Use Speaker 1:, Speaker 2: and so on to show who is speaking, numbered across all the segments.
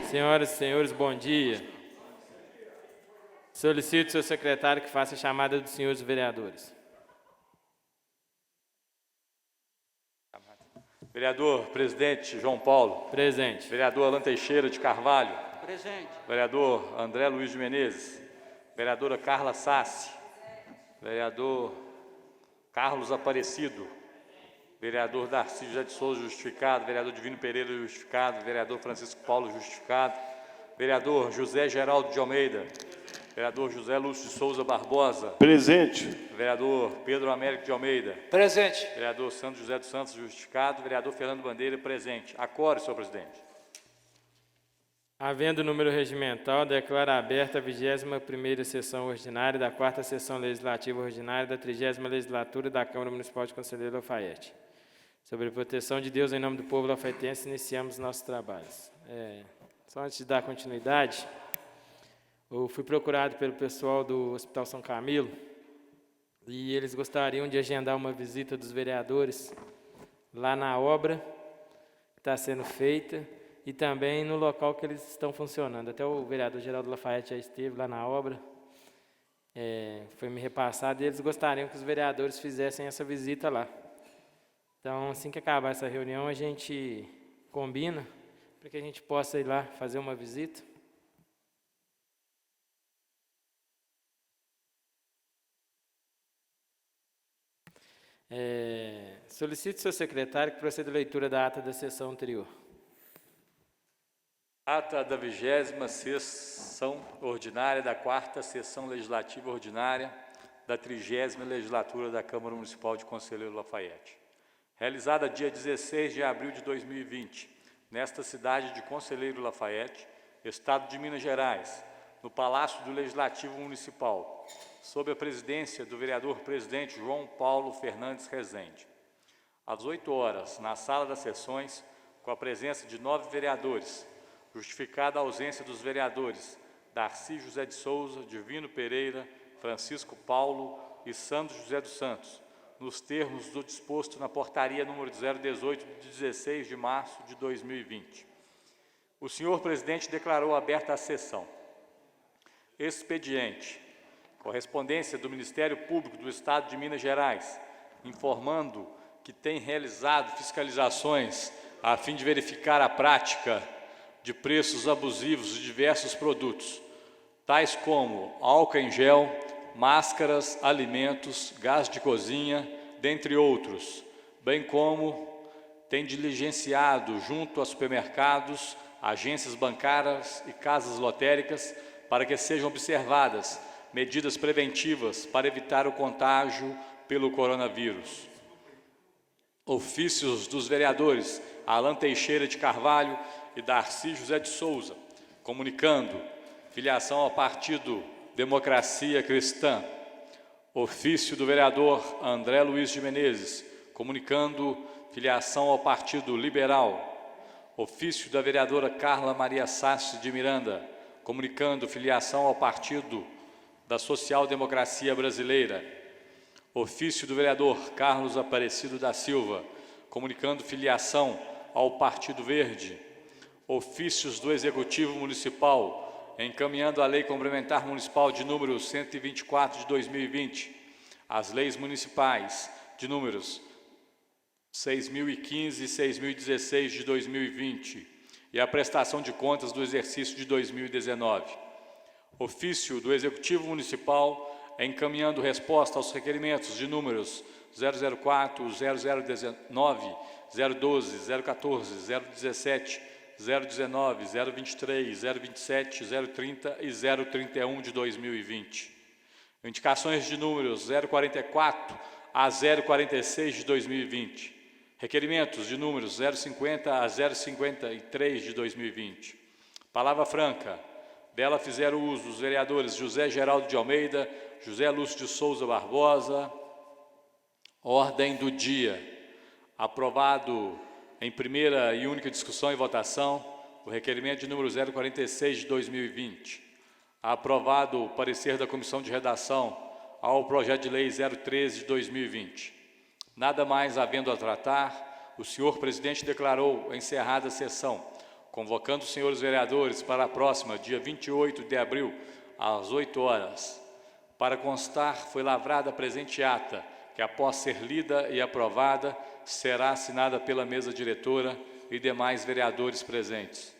Speaker 1: Senhoras e senhores, bom dia. Solicito seu secretário que faça a chamada dos senhores vereadores.
Speaker 2: Vereador presidente João Paulo.
Speaker 1: Presente.
Speaker 2: Vereador Alan Teixeira de Carvalho.
Speaker 3: Presente.
Speaker 2: Vereador André Luiz de Menezes. Vereadora Carla Sassi. Vereador Carlos Aparecido. Vereador Darcy José de Souza, justificado. Vereador Divino Pereira, justificado. Vereador Francisco Paulo, justificado. Vereador José Geraldo de Almeida. Vereador José Lúcio de Souza Barbosa.
Speaker 4: Presente.
Speaker 2: Vereador Pedro Américo de Almeida.
Speaker 3: Presente.
Speaker 2: Vereador Santos José dos Santos, justificado. Vereador Fernando Bandeira, presente. Acore, senhor presidente.
Speaker 1: Havendo número regimental, declaro aberta a 21ª sessão ordinária da 4ª Sessão Legislativa Ordinária da 30ª Legislatura da Câmara Municipal de Conselheiro Lafaiete. Sobre a proteção de Deus, em nome do povo lafaiense, iniciamos nossos trabalhos. Só antes de dar continuidade, eu fui procurado pelo pessoal do Hospital São Camilo e eles gostariam de agendar uma visita dos vereadores lá na obra que está sendo feita e também no local que eles estão funcionando. Até o vereador Geraldo Lafaiete já esteve lá na obra, foi me repassado, e eles gostariam que os vereadores fizessem essa visita lá. Então, assim que acabar essa reunião, a gente combina para que a gente possa ir lá fazer uma visita. Solicito seu secretário que proceda a leitura da ata da sessão anterior.
Speaker 2: Ata da 20ª Sessão Ordinária da 4ª Sessão Legislativa Ordinária da 30ª Legislatura da Câmara Municipal de Conselheiro Lafaiete. Realizada dia 16 de abril de 2020, nesta cidade de Conselheiro Lafaiete, Estado de Minas Gerais, no Palácio do Legislativo Municipal, sob a presidência do vereador-presidente João Paulo Fernandes Rezende. Às 8 horas, na sala das sessões, com a presença de 9 vereadores, justificada a ausência dos vereadores Darcy José de Souza, Divino Pereira, Francisco Paulo e Santos José dos Santos, nos termos do disposto na portaria número 018, de 16 de março de 2020. O senhor presidente declarou aberta a sessão. Expediente. Correspondência do Ministério Público do Estado de Minas Gerais, informando que tem realizado fiscalizações a fim de verificar a prática de preços abusivos de diversos produtos, tais como álcool em gel, máscaras, alimentos, gás de cozinha, dentre outros, bem como tem diligenciado junto a supermercados, agências bancárias e casas lotéricas para que sejam observadas medidas preventivas para evitar o contágio pelo coronavírus. Ofícios dos vereadores Alan Teixeira de Carvalho e Darcy José de Souza, comunicando filiação ao Partido Democracia Cristã. Ofício do vereador André Luiz de Menezes, comunicando filiação ao Partido Liberal. Ofício da vereadora Carla Maria Sassi de Miranda, comunicando filiação ao Partido da Social Democracia Brasileira. Ofício do vereador Carlos Aparecido da Silva, comunicando filiação ao Partido Verde. Ofícios do Executivo Municipal, encaminhando a Lei Complementar Municipal de número 124 de 2020, as leis municipais de números 6.015 e 6.016 de 2020 e a prestação de contas do exercício de 2019. Ofício do Executivo Municipal, encaminhando resposta aos requerimentos de números 004, 0019, 012, 014, 017, 019, 023, 027, 030 e 031 de 2020. Indicações de números 044 a 046 de 2020. Requerimentos de números 050 a 053 de 2020. Palavra franca. Dela fizeram uso os vereadores José Geraldo de Almeida, José Lúcio de Souza Barbosa. Ordem do dia. Aprovado em primeira e única discussão e votação, o requerimento de número 046 de 2020. Aprovado o parecer da Comissão de Redação ao projeto de lei 013 de 2020. Nada mais havendo a tratar, o senhor presidente declarou encerrada a sessão. convocando os senhores vereadores para a próxima, dia 28 de abril, às 8 horas. Para constar, foi lavrada a presente ata, que após ser lida e aprovada, será assinada pela mesa diretora e demais vereadores presentes.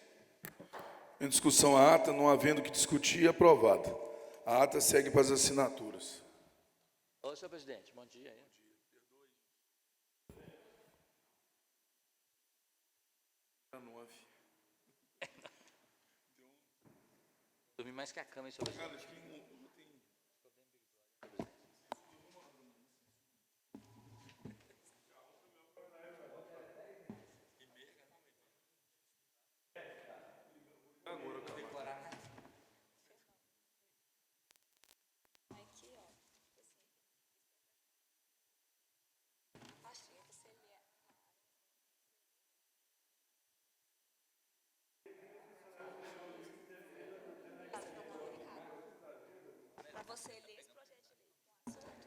Speaker 3: Em discussão a ata, não havendo que discutir, aprovada. A ata segue para as assinaturas.
Speaker 2: Ô, senhor presidente, bom dia. Dormi mais que a cama, hein, senhor presidente?
Speaker 4: Você lê esse projeto de lei com assunto.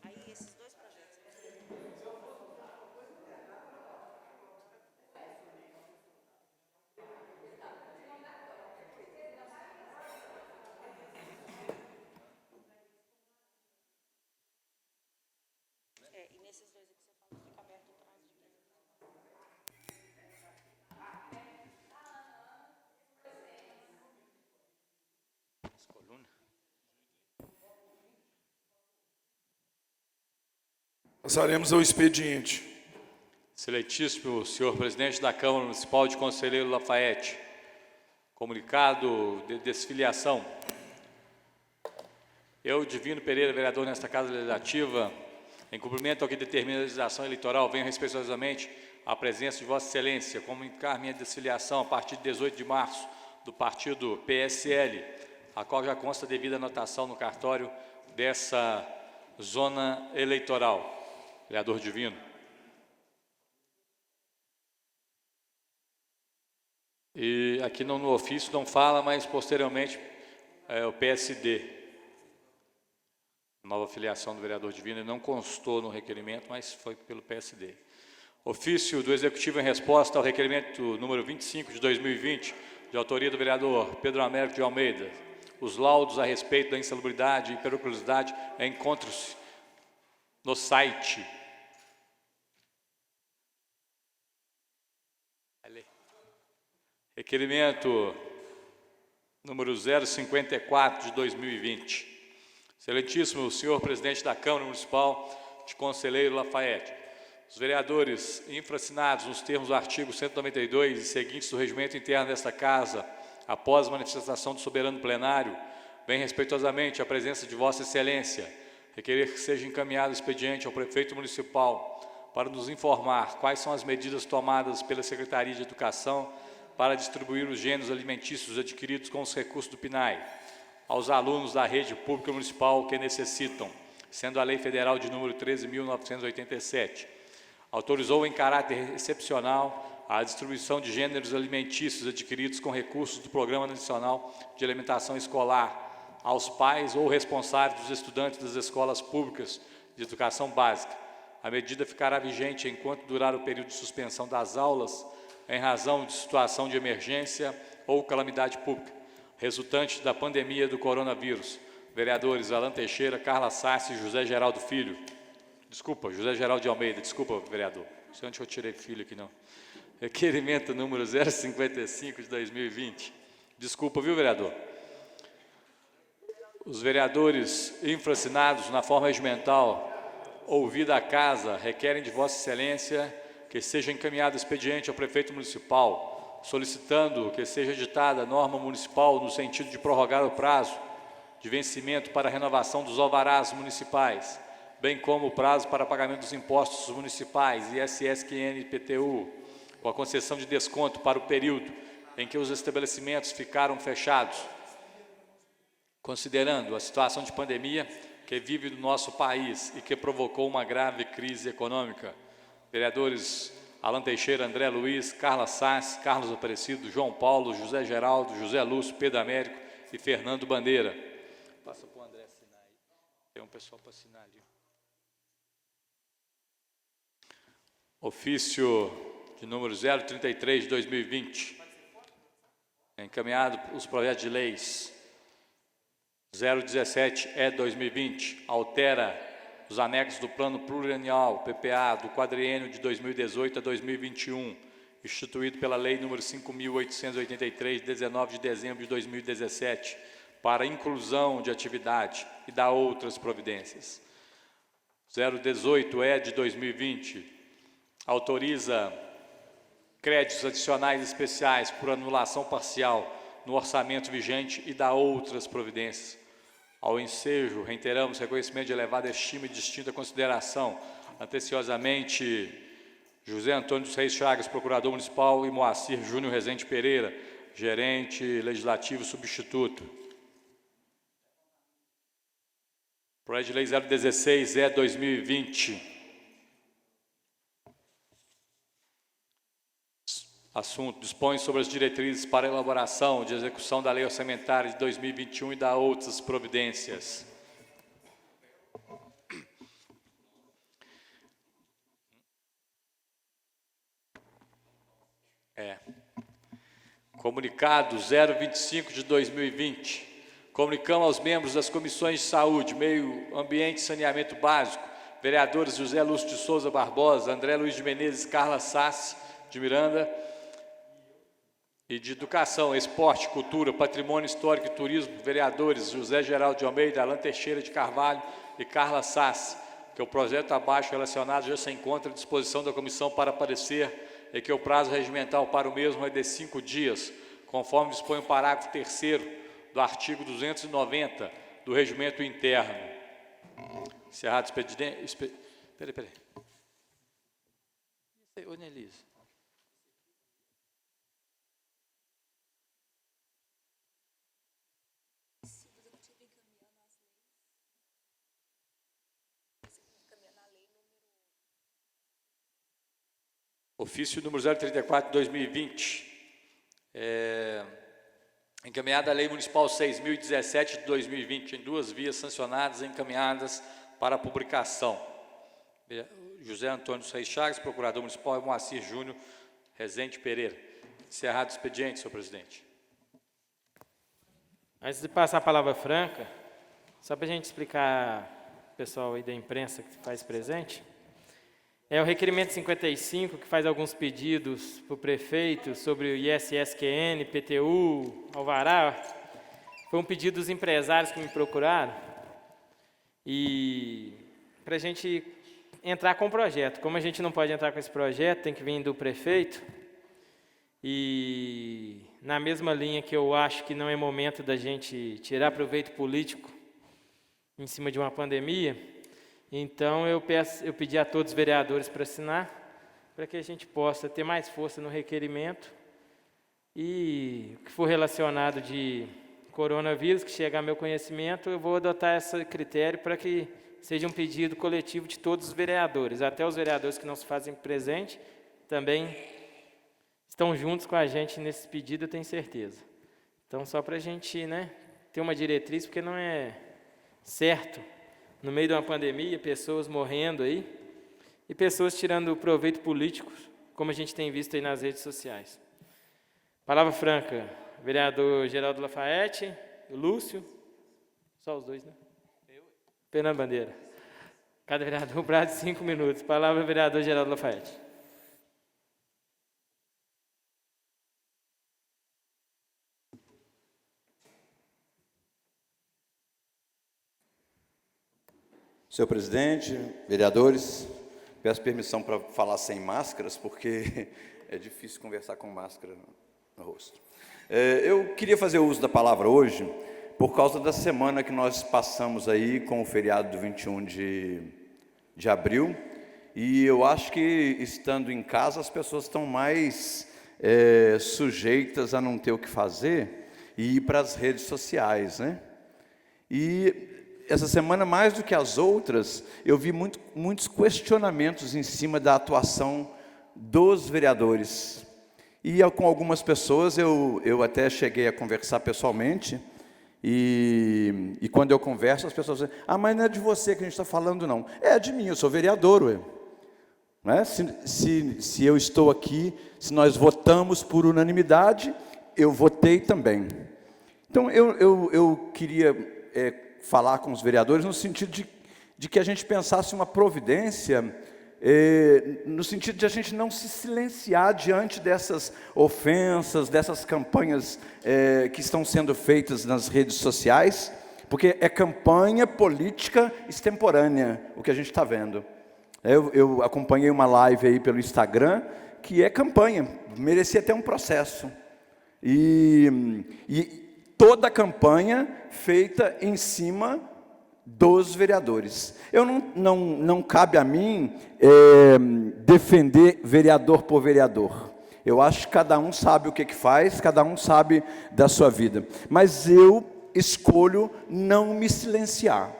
Speaker 4: Aí esses dois projetos. E nesses dois aqui você fala que fica aberto o prazo de 15 dias.
Speaker 2: As colunas.
Speaker 3: Passaremos ao expediente.
Speaker 2: Excelentíssimo senhor presidente da Câmara Municipal de Conselheiro Lafayette, comunicado de desfiliação. Eu, Divino Pereira, vereador nesta Casa Legislativa, em cumprimento ao que determina a legislação eleitoral, venho respeitosamente à presença de Vossa Excelência, comunicar minha desfiliação a partir de 18 de março do partido PSL, a qual já consta devida anotação no cartório dessa zona eleitoral. Vereador Divino. E aqui no ofício não fala, mas posteriormente o PSD. Nova filiação do vereador Divino, não constou no requerimento, mas foi pelo PSD. Ofício do Executivo em resposta ao requerimento número 25 de 2020, de autoria do vereador Pedro Américo de Almeida. Os laudos a respeito da insalubridade e periculosidade encontram-se no site. Requerimento número 054 de 2020. Excelentíssimo senhor presidente da Câmara Municipal de Conselheiro Lafayette, os vereadores infracinados nos termos do artigo 192 e seguintes do regimento interno desta Casa, após a manifestação do soberano plenário, vem respeitosamente à presença de Vossa Excelência, requerer que seja encaminhado o expediente ao prefeito municipal para nos informar quais são as medidas tomadas pela Secretaria de Educação para distribuir os gêneros alimentícios adquiridos com os recursos do PNAE aos alunos da rede pública municipal que necessitam, sendo a Lei Federal de número 13.987. Autorizou em caráter excepcional a distribuição de gêneros alimentícios adquiridos com recursos do Programa Nacional de Alimentação Escolar aos pais ou responsáveis dos estudantes das escolas públicas de educação básica. A medida ficará vigente enquanto durar o período de suspensão das aulas em razão de situação de emergência ou calamidade pública, resultante da pandemia do coronavírus. Vereadores Alan Teixeira, Carla Sassi e José Geraldo Filho. Desculpa, José Geraldo de Almeida, desculpa, vereador. Não sei onde eu tirei filho aqui, não. Requerimento número 055 de 2020. Desculpa, viu, vereador? Os vereadores infracinados na forma regimental ouvida a casa, requerem de Vossa Excelência que seja encaminhado expediente ao prefeito municipal, solicitando que seja editada norma municipal no sentido de prorrogar o prazo de vencimento para a renovação dos alvarás municipais, bem como o prazo para pagamento dos impostos municipais, ISS, QN e IPTU, com a concessão de desconto para o período em que os estabelecimentos ficaram fechados, considerando a situação de pandemia que vive no nosso país e que provocou uma grave crise econômica. Vereadores Alan Teixeira, André Luiz, Carla Sassi, Carlos Aparecido, João Paulo, José Geraldo, José Lúcio, Pedro Américo e Fernando Bandeira. Passa para o André assinar aí. Tem um pessoal para assinar ali. Ofício de número 033 de 2020. Encaminhado os projetos de leis 017/2020, altera os anexos do Plano Plurianual, PPA, do quadriênio de 2018 a 2021, instituído pela Lei nº 5.883, 19 de dezembro de 2017, para inclusão de atividade e da outras providências. 018/E de 2020, autoriza créditos adicionais especiais por anulação parcial no orçamento vigente e da outras providências. Ao ensejo, reiteramos reconhecimento de elevada estima e distinta consideração, atenciosamente, José Antônio dos Reis Chagas, Procurador Municipal, e Moacir Júnior Rezende Pereira, Gerente Legislativo Substituto. Projeto de Lei 016/2020. Assunto: dispõe sobre as diretrizes para a elaboração de execução da Lei Orçamentária de 2021 e da outras providências. Comunicado 025 de 2020. Comunicamos aos membros das comissões de Saúde, Meio Ambiente e Saneamento Básico, vereadores José Lúcio de Souza Barbosa, André Luiz de Menezes, Carla Sassi de Miranda, e de Educação, Esporte, Cultura, Patrimônio Histórico e Turismo, vereadores José Geraldo de Almeida, Alan Teixeira de Carvalho e Carla Sassi, que o projeto abaixo relacionado já se encontra à disposição da comissão para parecer e que o prazo regimental para o mesmo é de 5 dias, conforme dispõe o parágrafo 3º do artigo 290 do Regimento Interno. Encerrado o expediente. Peraí. Ô, Nelise. Ofício número 034 de 2020, encaminhada a Lei Municipal 6.017 de 2020, em 2 vias sancionadas e encaminhadas para publicação. José Antônio dos Reis Chagas, Procurador Municipal, e Moacir Júnior Rezende Pereira. Encerrado o expediente, senhor presidente.
Speaker 1: Antes de passar a palavra franca, só para a gente explicar o pessoal aí da imprensa que faz presente, é o requerimento 55, que faz alguns pedidos para o prefeito sobre o ISSQN, PTU, Alvará. Foi um pedido dos empresários que me procuraram, e para a gente entrar com o projeto. Como a gente não pode entrar com esse projeto, tem que vir do prefeito, e na mesma linha que eu acho que não é momento da gente tirar proveito político em cima de uma pandemia, então eu pedi a todos os vereadores para assinar, para que a gente possa ter mais força no requerimento, e o que for relacionado de coronavírus, que chegar ao meu conhecimento, eu vou adotar esse critério para que seja um pedido coletivo de todos os vereadores, até os vereadores que não se fazem presente, também estão juntos com a gente nesse pedido, eu tenho certeza. Então, só para a gente, ter uma diretriz, porque não é certo, no meio de uma pandemia, pessoas morrendo aí, e pessoas tirando proveito político, como a gente tem visto aí nas redes sociais. Palavra franca, vereador Geraldo Lafayette, Lúcio, só os dois, né? Fernando Bandeira. Cada vereador, um prazo de 5 minutos. Palavra, vereador Geraldo Lafayette.
Speaker 5: Senhor presidente, vereadores, peço permissão para falar sem máscaras, porque é difícil conversar com máscara no rosto. Eu queria fazer uso da palavra hoje, por causa da semana que nós passamos aí com o feriado do 21 de abril, e eu acho que, estando em casa, as pessoas estão mais sujeitas a não ter o que fazer e ir para as redes sociais, né? E essa semana, mais do que as outras, eu vi muitos questionamentos em cima da atuação dos vereadores. E com algumas pessoas eu até cheguei a conversar pessoalmente, e quando eu converso, as pessoas dizem: ah, mas não é de você que a gente está falando, não. É de mim, eu sou vereador, ué. Não é? Se eu estou aqui, se nós votamos por unanimidade, eu votei também. Então, eu queria falar com os vereadores no sentido de que a gente pensasse uma providência, no sentido de a gente não se silenciar diante dessas ofensas, dessas campanhas que estão sendo feitas nas redes sociais, porque é campanha política extemporânea o que a gente está vendo. Eu acompanhei uma live aí pelo Instagram, que é campanha, merecia até um processo. E toda a campanha feita em cima dos vereadores. Não cabe a mim defender vereador por vereador. Eu acho que cada um sabe o que faz, cada um sabe da sua vida. Mas eu escolho não me silenciar.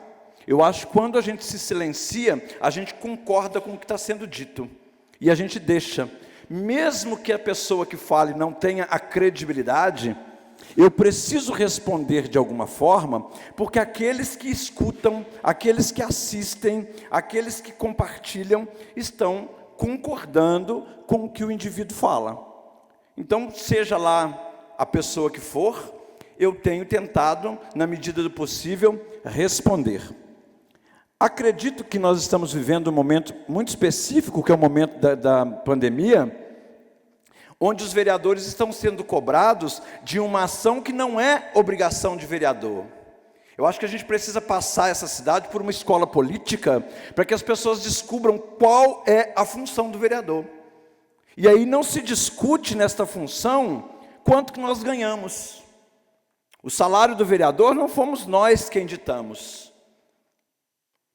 Speaker 5: Eu acho que quando a gente se silencia, a gente concorda com o que está sendo dito. E a gente deixa. Mesmo que a pessoa que fale não tenha a credibilidade, eu preciso responder de alguma forma, porque aqueles que escutam, aqueles que assistem, aqueles que compartilham, estão concordando com o que o indivíduo fala. Então, seja lá a pessoa que for, eu tenho tentado, na medida do possível, responder. Acredito que nós estamos vivendo um momento muito específico, que é o momento da pandemia, onde os vereadores estão sendo cobrados de uma ação que não é obrigação de vereador. Eu acho que a gente precisa passar essa cidade por uma escola política, para que as pessoas descubram qual é a função do vereador. E aí não se discute nesta função quanto que nós ganhamos. O salário do vereador não fomos nós quem ditamos,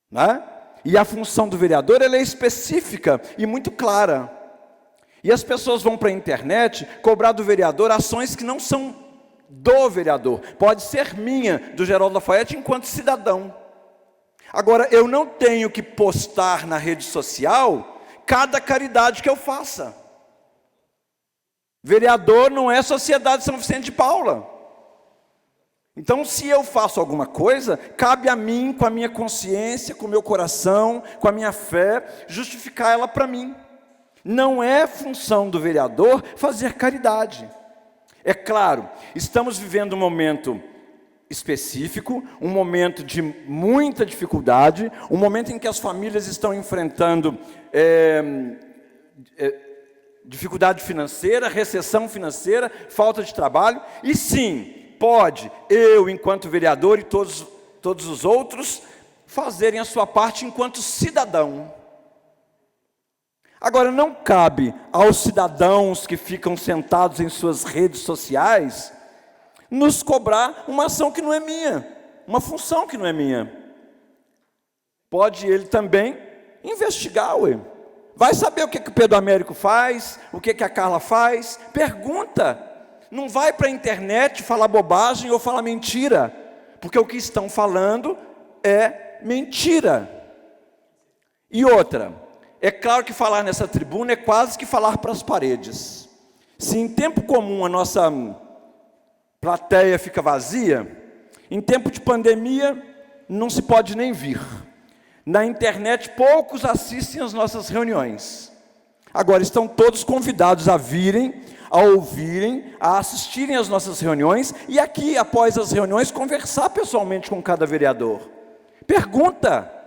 Speaker 5: né? E a função do vereador, ela é específica e muito clara. E as pessoas vão para a internet cobrar do vereador ações que não são do vereador. Pode ser minha, do Geraldo Lafaiete, enquanto cidadão. Agora, eu não tenho que postar na rede social cada caridade que eu faça. Vereador não é Sociedade São Vicente de Paula. Então, se eu faço alguma coisa, cabe a mim, com a minha consciência, com o meu coração, com a minha fé, justificar ela para mim. Não é função do vereador fazer caridade. É claro, estamos vivendo um momento específico, um momento de muita dificuldade, um momento em que as famílias estão enfrentando dificuldade financeira, recessão financeira, falta de trabalho, e sim, pode eu, enquanto vereador, e todos os outros, fazerem a sua parte enquanto cidadão. Agora, não cabe aos cidadãos que ficam sentados em suas redes sociais nos cobrar uma ação que não é minha, uma função que não é minha. Pode ele também investigar, ué. Vai saber o que o Pedro Américo faz, o que a Carla faz, pergunta. Não vai para a internet falar bobagem ou falar mentira, porque o que estão falando é mentira. E outra, é claro que falar nessa tribuna é quase que falar para as paredes. Se em tempo comum a nossa plateia fica vazia, em tempo de pandemia não se pode nem vir. Na internet poucos assistem às nossas reuniões. Agora estão todos convidados a virem, a ouvirem, a assistirem às nossas reuniões e aqui, após as reuniões, conversar pessoalmente com cada vereador. Pergunta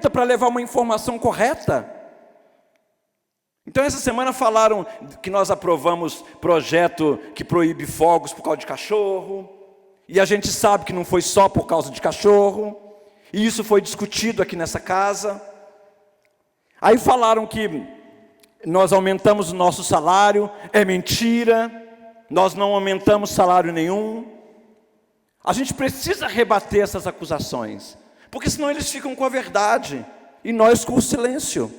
Speaker 5: para levar uma informação correta. Então, essa semana falaram que nós aprovamos projeto que proíbe fogos por causa de cachorro, e a gente sabe que não foi só por causa de cachorro. E isso foi discutido aqui nessa casa. Aí falaram que nós aumentamos o nosso salário, é mentira, nós não aumentamos salário nenhum. A gente precisa rebater essas acusações, porque senão eles ficam com a verdade e nós com o silêncio.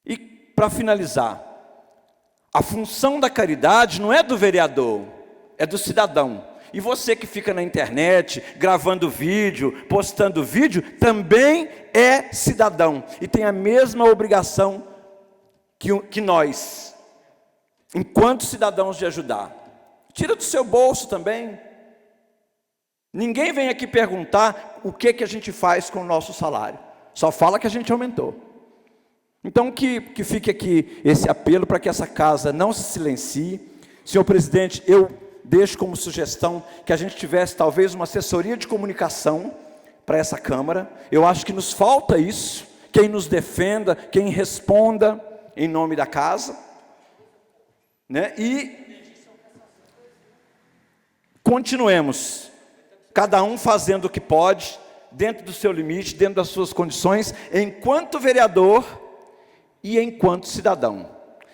Speaker 5: E para finalizar, a função da caridade não é do vereador, é do cidadão. E você que fica na internet, gravando vídeo, postando vídeo, também é cidadão e tem a mesma obrigação que nós, enquanto cidadãos, de ajudar. Tira do seu bolso também. Ninguém vem aqui perguntar o que a gente faz com o nosso salário. Só fala que a gente aumentou. Então que fique aqui esse apelo para que essa casa não se silencie. Senhor presidente, eu deixo como sugestão que a gente tivesse talvez uma assessoria de comunicação para essa Câmara. Eu acho que nos falta isso. Quem nos defenda, quem responda em nome da casa, né? E continuemos, cada um fazendo o que pode, dentro do seu limite, dentro das suas condições, enquanto vereador e enquanto cidadão.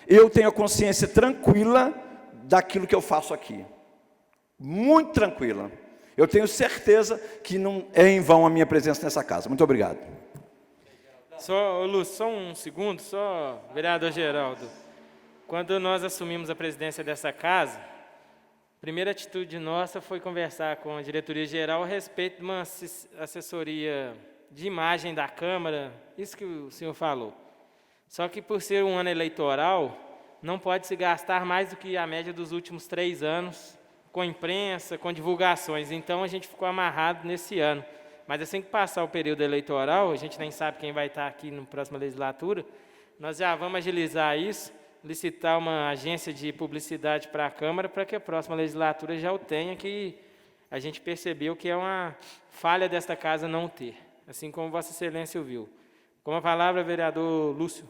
Speaker 5: Eu tenho a consciência tranquila daquilo que eu faço aqui, muito tranquila. Eu tenho certeza que não é em vão a minha presença nessa casa. Muito obrigado.
Speaker 1: Só, Lúcio, só um segundo, vereador Geraldo. Quando nós assumimos a presidência dessa casa, a primeira atitude nossa foi conversar com a diretoria geral a respeito de uma assessoria de imagem da Câmara, isso que o senhor falou. Só que por ser um ano eleitoral, não pode se gastar mais do que a média dos últimos 3 anos, com imprensa, com divulgações. Então a gente ficou amarrado nesse ano. Mas assim que passar o período eleitoral, a gente nem sabe quem vai estar aqui na próxima legislatura, nós já vamos agilizar isso, licitar uma agência de publicidade para a Câmara, para que a próxima legislatura já o tenha, que a gente percebeu que é uma falha desta casa não ter, assim como Vossa Excelência viu. Com a palavra, vereador Lúcio.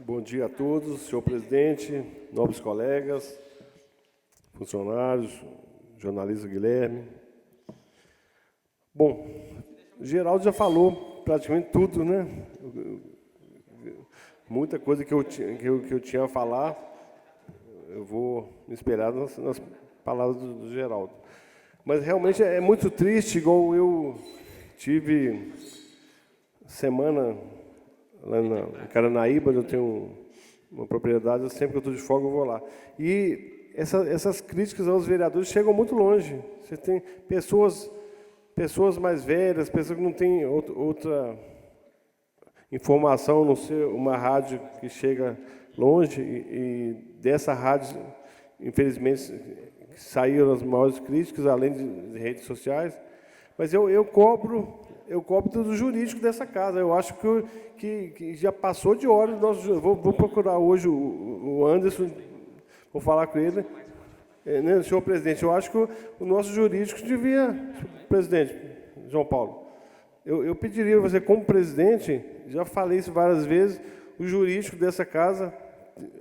Speaker 6: Bom dia a todos, senhor presidente, nobres colegas, funcionários, jornalista Guilherme. Bom, o Geraldo já falou praticamente tudo, né? Muita coisa que eu tinha a falar, eu vou me esperar nas palavras do Geraldo. Mas realmente é muito triste, igual eu tive semana lá em Caranaíba, eu tenho uma propriedade, sempre que eu estou de folga eu vou lá. E essas críticas aos vereadores chegam muito longe. Você tem pessoas mais velhas, pessoas que não têm outra informação, a não ser uma rádio que chega longe, e dessa rádio, infelizmente, saíram as maiores críticas, além de redes sociais. Mas eu cobro do jurídico dessa casa. Eu acho que já passou de hora. Vou procurar hoje o Anderson, vou falar com ele. Né, senhor presidente, eu acho que o nosso jurídico devia... Presidente, João Paulo, eu pediria a você, como presidente, já falei isso várias vezes, o jurídico dessa casa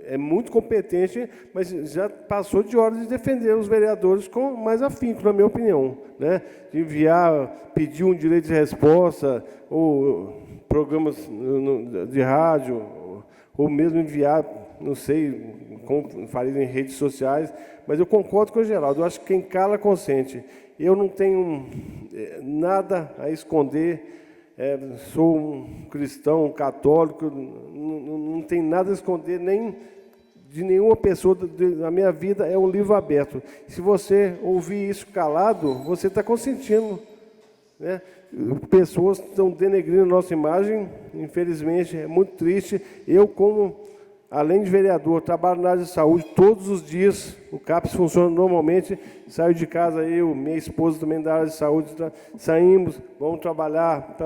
Speaker 6: é muito competente, mas já passou de hora de defender os vereadores com mais afinco, na minha opinião, né? De pedir um direito de resposta, ou programas de rádio, ou mesmo enviar, não sei, como faria em redes sociais, mas eu concordo com o Geraldo, eu acho que quem cala consente. Eu não tenho nada a esconder, sou um cristão, um católico, não tenho nada a esconder nem de nenhuma pessoa na minha vida, é um livro aberto. Se você ouvir isso calado, você está consentindo, né? Pessoas estão denegrindo a nossa imagem, infelizmente, é muito triste. Eu, como, além de vereador, trabalho na área de saúde todos os dias, o CAPS funciona normalmente, saio de casa, eu, minha esposa também da área de saúde, saímos, vamos trabalhar,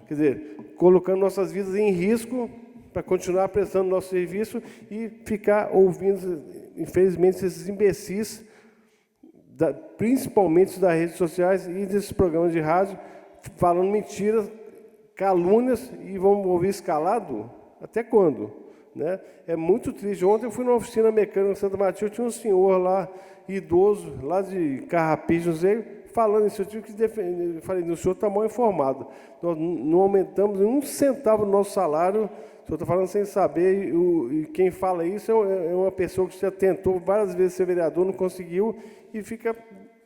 Speaker 6: quer dizer, colocando nossas vidas em risco para continuar prestando nosso serviço e ficar ouvindo, infelizmente, esses imbecis, principalmente das redes sociais e desses programas de rádio, falando mentiras, calúnias e vão ouvir escalado? Até quando? Né? É muito triste. Ontem eu fui numa oficina mecânica em Santa Matilde, tinha um senhor lá, idoso, lá de Carrapicho, não sei, falando isso. Eu tive que defender. Eu falei, o senhor está mal informado. Nós não aumentamos um centavo do nosso salário. O senhor está falando sem saber. E quem fala isso é uma pessoa que já tentou várias vezes ser vereador, não conseguiu, e fica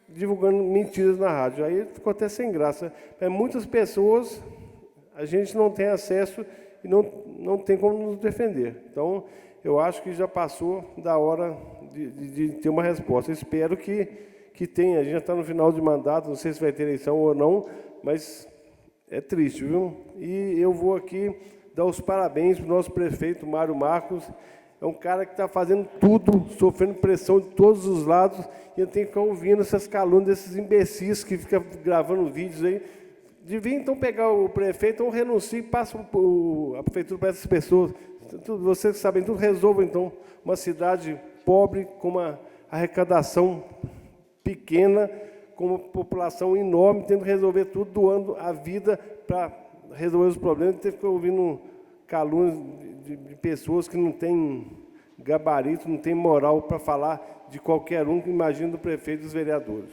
Speaker 6: divulgando mentiras na rádio. Aí ficou até sem graça. Muitas pessoas, a gente não tem acesso e não tem como nos defender. Então, eu acho que já passou da hora de ter uma resposta. Eu espero que tenha. A gente já está no final de mandato, não sei se vai ter eleição ou não, mas é triste, viu? E eu vou aqui dar os parabéns para o nosso prefeito, Mário Marcos. É um cara que está fazendo tudo, sofrendo pressão de todos os lados, e eu tenho que ficar ouvindo essas calúnias desses imbecis que ficam gravando vídeos aí. Devia, então, pegar o prefeito, ou renuncie e passa a prefeitura para essas pessoas. Vocês sabem tudo, resolvam, então, uma cidade pobre, com uma arrecadação pequena, com uma população enorme, tendo que resolver tudo, doando a vida para resolver os problemas, ter que ficar ouvindo calúnias de pessoas que não têm gabarito, não têm moral para falar de qualquer um, que imagina do prefeito e dos vereadores.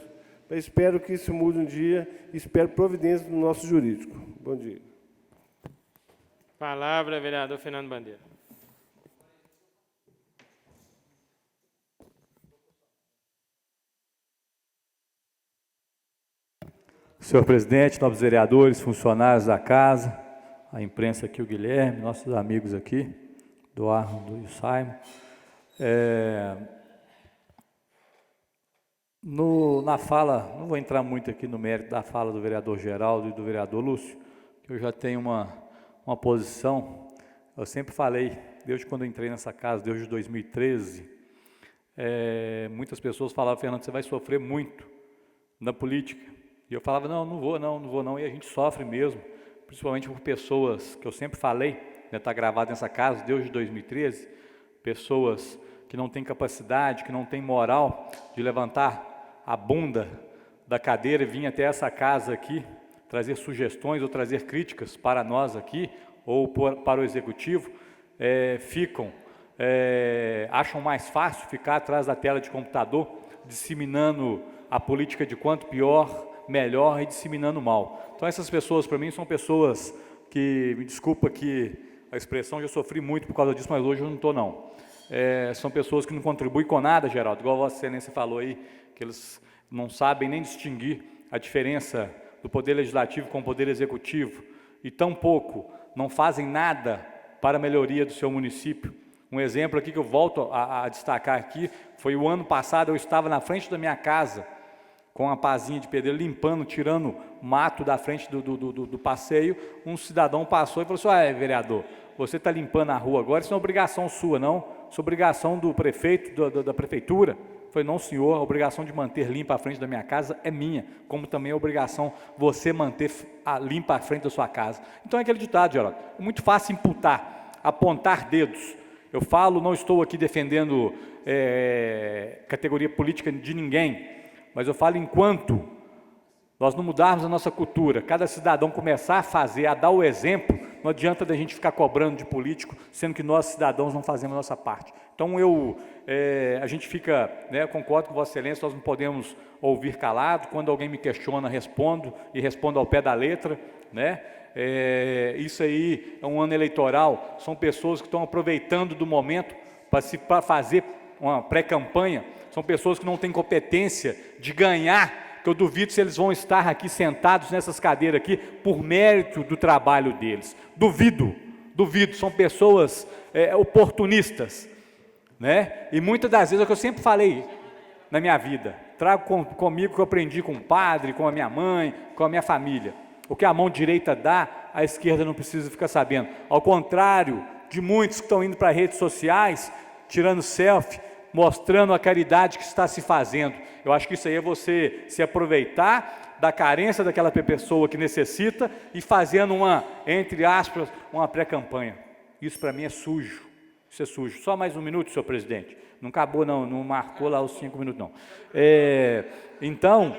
Speaker 6: Eu espero que isso mude um dia, espero providência do nosso jurídico. Bom dia.
Speaker 1: Palavra, vereador Fernando Bandeira.
Speaker 2: Senhor presidente, nobres vereadores, funcionários da casa, a imprensa aqui, o Guilherme, nossos amigos aqui, Eduardo e o Simon. Na fala, não vou entrar muito aqui no mérito da fala do vereador Geraldo e do vereador Lúcio, que eu já tenho uma posição. Eu sempre falei, desde quando eu entrei nessa casa, desde 2013, muitas pessoas falavam, Fernando, você vai sofrer muito na política. E eu falava, não vou não, e a gente sofre mesmo, principalmente por pessoas que eu sempre falei, está gravado nessa casa, desde 2013, pessoas que não têm capacidade, que não têm moral de levantar a bunda da cadeira e vir até essa casa aqui, trazer sugestões ou trazer críticas para nós aqui, ou para o executivo, acham mais fácil ficar atrás da tela de computador, disseminando a política de quanto pior, melhor, e disseminando mal. Então essas pessoas, para mim, são pessoas que, me desculpa que a expressão, já sofri muito por causa disso, mas hoje eu não estou não. São pessoas que não contribuem com nada, Geraldo, igual a Vossa Excelência falou aí, que eles não sabem nem distinguir a diferença do Poder Legislativo com o Poder Executivo, e tampouco não fazem nada para a melhoria do seu município. Um exemplo aqui que eu volto a destacar aqui, foi o ano passado, eu estava na frente da minha casa, com uma pazinha de pedreiro, limpando, tirando mato da frente do passeio, um cidadão passou e falou assim, vereador, você está limpando a rua agora, isso não é obrigação sua, não, isso é obrigação do prefeito, da prefeitura. Eu falei, não, senhor, a obrigação de manter limpa a frente da minha casa é minha, como também é obrigação você manter limpa a frente da sua casa. Então é aquele ditado, Geraldo, é muito fácil imputar, apontar dedos. Eu falo, não estou aqui defendendo categoria política de ninguém, mas eu falo, enquanto nós não mudarmos a nossa cultura, cada cidadão começar a fazer, a dar o exemplo, não adianta da gente ficar cobrando de político, sendo que nós, cidadãos, não fazemos a nossa parte. Então, a gente fica, concordo com Vossa Excelência, nós não podemos ouvir calado, quando alguém me questiona, respondo, e respondo ao pé da letra, isso aí é um ano eleitoral, são pessoas que estão aproveitando do momento para fazer uma pré-campanha, são pessoas que não têm competência de ganhar, que eu duvido se eles vão estar aqui sentados nessas cadeiras aqui por mérito do trabalho deles. Duvido, são pessoas oportunistas, E muitas das vezes é o que eu sempre falei na minha vida, trago comigo que eu aprendi com o padre, com a minha mãe, com a minha família. O que a mão direita dá, a esquerda não precisa ficar sabendo. Ao contrário de muitos que estão indo para redes sociais, tirando selfie, mostrando a caridade que está se fazendo. Eu acho que isso aí é você se aproveitar da carência daquela pessoa que necessita e fazendo entre aspas, uma pré-campanha. Isso para mim é sujo. Isso é sujo. Só mais um minuto, senhor presidente. Não acabou não marcou lá os 5 minutos não. Então,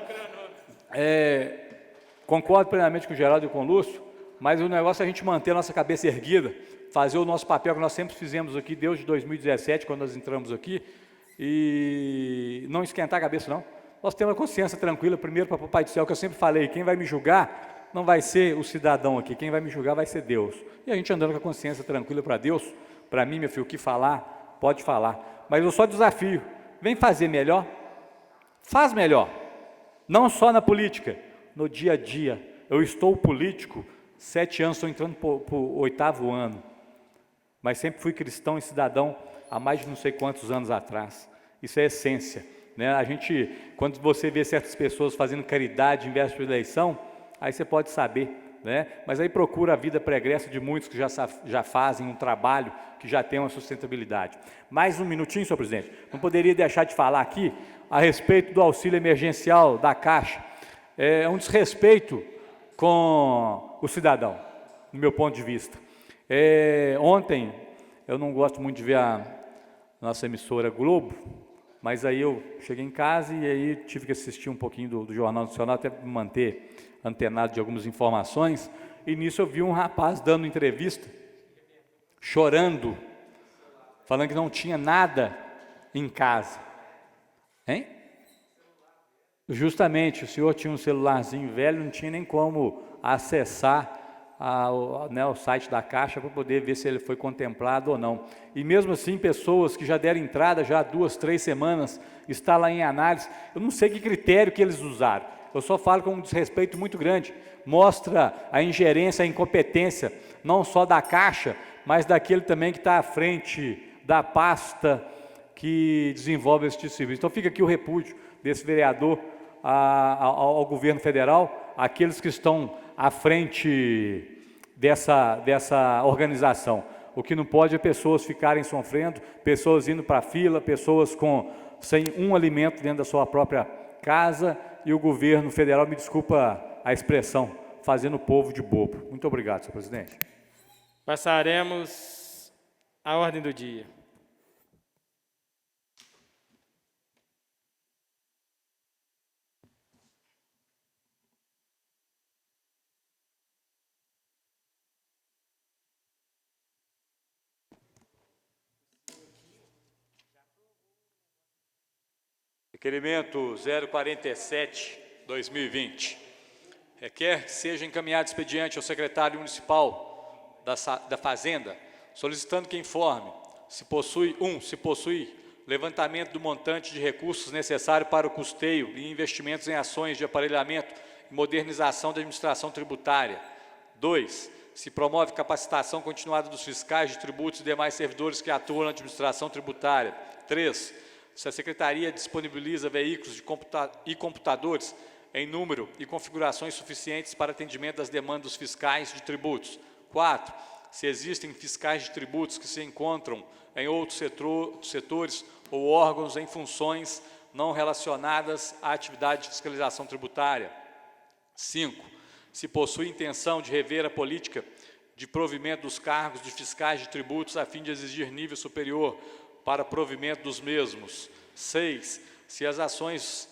Speaker 2: concordo plenamente com o Geraldo e com o Lúcio, mas o negócio é a gente manter a nossa cabeça erguida, fazer o nosso papel que nós sempre fizemos aqui, desde 2017, quando nós entramos aqui, e não esquentar a cabeça, não. Nós temos a consciência tranquila, primeiro para o Papai do Céu, que eu sempre falei, quem vai me julgar não vai ser o cidadão aqui, quem vai me julgar vai ser Deus. E a gente andando com a consciência tranquila para Deus, para mim, meu filho, o que falar, pode falar. Mas eu só desafio, vem fazer melhor, faz melhor. Não só na política, no dia a dia. Eu estou político, 7 anos, estou entrando para o 8º ano. Mas sempre fui cristão e cidadão há mais de não sei quantos anos atrás. Isso é essência, né? A gente, quando você vê certas pessoas fazendo caridade em véspera de eleição, aí você pode saber, né? Mas aí procura a vida pregressa de muitos que já fazem um trabalho que já tem uma sustentabilidade. Mais um minutinho, senhor presidente. Não poderia deixar de falar aqui a respeito do auxílio emergencial da Caixa. É um desrespeito com o cidadão, no meu ponto de vista. Ontem, eu não gosto muito de ver a nossa emissora Globo, mas aí eu cheguei em casa e aí tive que assistir um pouquinho do Jornal Nacional, até me manter antenado de algumas informações, e nisso eu vi um rapaz dando entrevista, chorando, falando que não tinha nada em casa. Hein? Justamente, o senhor tinha um celularzinho velho, não tinha nem como acessar o site da Caixa para poder ver se ele foi contemplado ou não. E mesmo assim, pessoas que já deram entrada já há 2, 3 semanas, está lá em análise, eu não sei que critério que eles usaram, eu só falo com um desrespeito muito grande, mostra a ingerência, a incompetência, não só da Caixa, mas daquele também que está à frente da pasta que desenvolve esse tipo de serviço. Então fica aqui o repúdio desse vereador ao governo federal, aqueles que estão à frente dessa organização. O que não pode é pessoas ficarem sofrendo, pessoas indo para a fila, pessoas sem um alimento dentro da sua própria casa, e o governo federal, me desculpa a expressão, fazendo o povo de bobo. Muito obrigado, senhor presidente.
Speaker 1: Passaremos à ordem do dia.
Speaker 2: Requerimento 047/2020. Requer que seja encaminhado expediente ao secretário municipal da Fazenda, solicitando que informe se possui levantamento do montante de recursos necessário para o custeio e investimentos em ações de aparelhamento e modernização da administração tributária. 2. Se promove capacitação continuada dos fiscais de tributos e demais servidores que atuam na administração tributária. 3. Se a Secretaria disponibiliza veículos e computadores em número e configurações suficientes para atendimento das demandas dos fiscais de tributos. 4. Se existem fiscais de tributos que se encontram em outros setores ou órgãos em funções não relacionadas à atividade de fiscalização tributária. 5. Se possui intenção de rever a política de provimento dos cargos de fiscais de tributos a fim de exigir nível superior para provimento dos mesmos. 6. Se as ações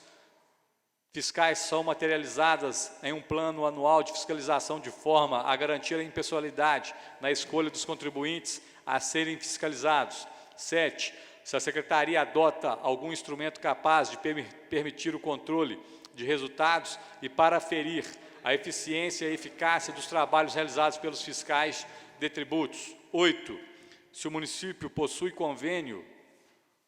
Speaker 2: fiscais são materializadas em um plano anual de fiscalização de forma a garantir a impessoalidade na escolha dos contribuintes a serem fiscalizados. 7. Se a Secretaria adota algum instrumento capaz de permitir o controle de resultados e para aferir a eficiência e eficácia dos trabalhos realizados pelos fiscais de tributos. 8. Se o município possui convênio